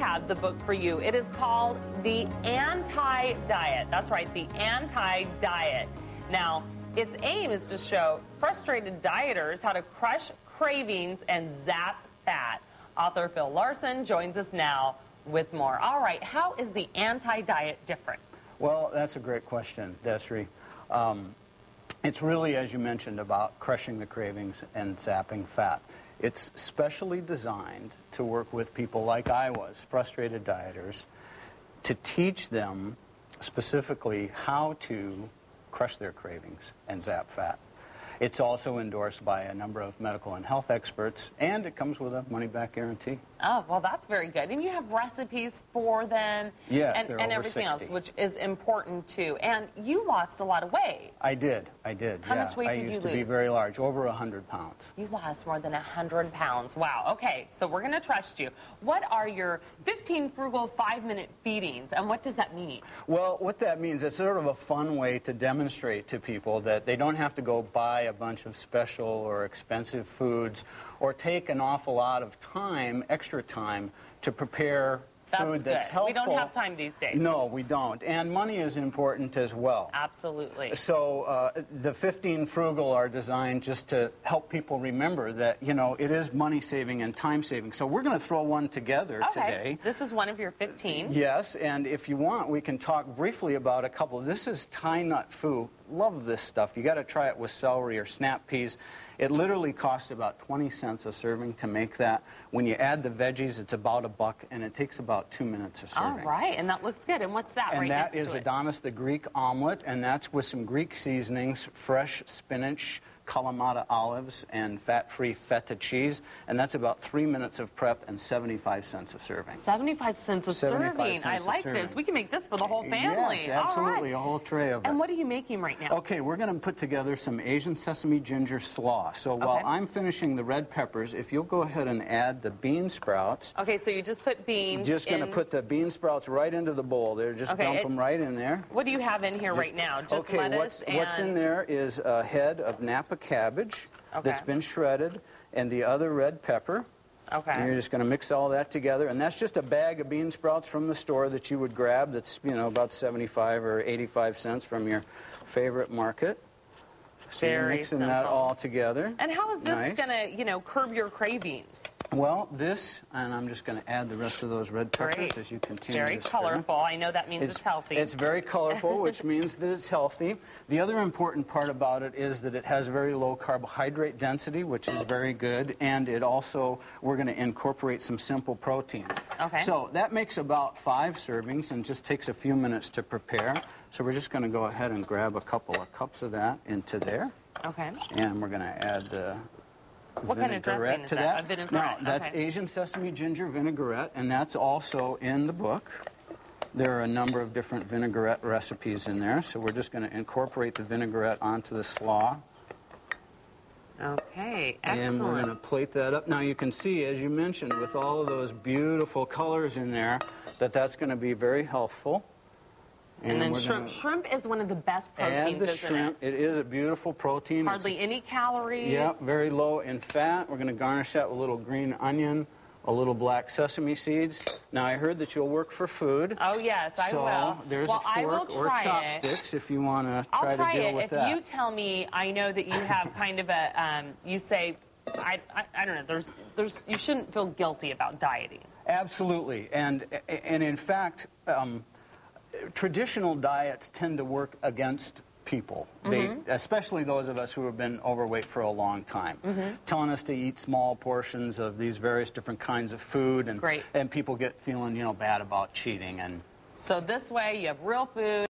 have the book for you. It is called The Anti-Diet. That's right, The Anti-Diet. Now, its aim is to show frustrated dieters how to crush cravings and zap fat. Author Phil Larson joins us now with more. All right, how is the anti-diet different? Well, that's a great question, Desiree. It's really, as you mentioned, about crushing the cravings and zapping fat. It's specially designed to work with people like I was, frustrated dieters, to teach them specifically how to crush their cravings and zap fat. It's also endorsed by a number of medical and health experts, and it comes with a money-back guarantee. Oh, well, that's very good. And you have recipes for them, yes, and everything 60. else, which is important, too. And you lost a lot of weight. I did. How much weight did you lose? I used to be very large, over 100 pounds. You lost more than 100 pounds. Wow. Okay, so we're going to trust you. What are your 15 Frugal 5-minute feedings, and what does that mean? Well, what that means, it's sort of a fun way to demonstrate to people that they don't have to go buy a bunch of special or expensive foods or take an awful lot of time, extra time, to prepare food that's helpful. We don't have time these days. No, we don't. And money is important as well. Absolutely. So the 15 Frugal are designed just to help people remember that, you know, it is money-saving and time-saving. So we're going to throw one together today. This is one of your 15. Yes, and if you want, we can talk briefly about a couple. This is Thai nut foo. Love this stuff. You got to try it with celery or snap peas. It literally costs about 20 cents a serving to make that. When you add the veggies, it's about $1, and it takes about 2 minutes a serving. All right, and that looks good. And what's that right next to it? And that is Adonis the Greek omelet, and that's with some Greek seasonings, fresh spinach, Kalamata olives, and fat-free feta cheese. And that's about 3 minutes of prep and 75 cents a serving. 75 cents a serving. I like this. We can make this for the whole family. Yes, absolutely, a whole tray of it. And what are you making right now? Okay, we're going to put together some Asian sesame ginger slaw. So while I'm finishing the red peppers, if you'll go ahead and add the bean sprouts. Okay, so you just put beans. Just going to put the bean sprouts right into the bowl there. Just dump them right in there. What do you have in here right now? Just lettuce what's in there is a head of Napa cabbage that's been shredded, and the other red pepper. Okay. And you're just going to mix all that together, and that's just a bag of bean sprouts from the store that you would grab. That's, you know, about 75 or 85 cents from your favorite market. So you're mixing that all together. And how is this going to, you know, curb your cravings? Well, this, and I'm just going to add the rest of those red peppers as you continue. Very colorful. I know that means it's healthy. It's very colorful, which means that it's healthy. The other important part about it is that it has very low carbohydrate density, which is very good, and it also, we're going to incorporate some simple protein. Okay. So that makes about 5 servings and just takes a few minutes to prepare. So we're just going to go ahead and grab a couple of cups of that into there. Okay. And we're going to add the what kind of dressing is that? A vinaigrette? No, that's Asian sesame ginger vinaigrette, and that's also in the book. There are a number of different vinaigrette recipes in there, so we're just going to incorporate the vinaigrette onto the slaw. Okay, excellent. And we're going to plate that up. Now you can see, as you mentioned, with all of those beautiful colors in there, that that's going to be very healthful. And then shrimp. Shrimp is one of the best proteins, isn't shrimp. It is a beautiful protein. Hardly any calories. Yep, very low in fat. We're going to garnish that with a little green onion, a little black sesame seeds. Now, I heard that you'll work for food. Oh, yes, I will. So there's a fork or chopsticks if you want to try to deal with that. If you tell me, I know that you have kind of a, you say, I don't know, you shouldn't feel guilty about dieting. Absolutely. And in fact, traditional diets tend to work against people, especially those of us who have been overweight for a long time, telling us to eat small portions of these various different kinds of food, and people get feeling, you know, bad about cheating. And so this way you have real food.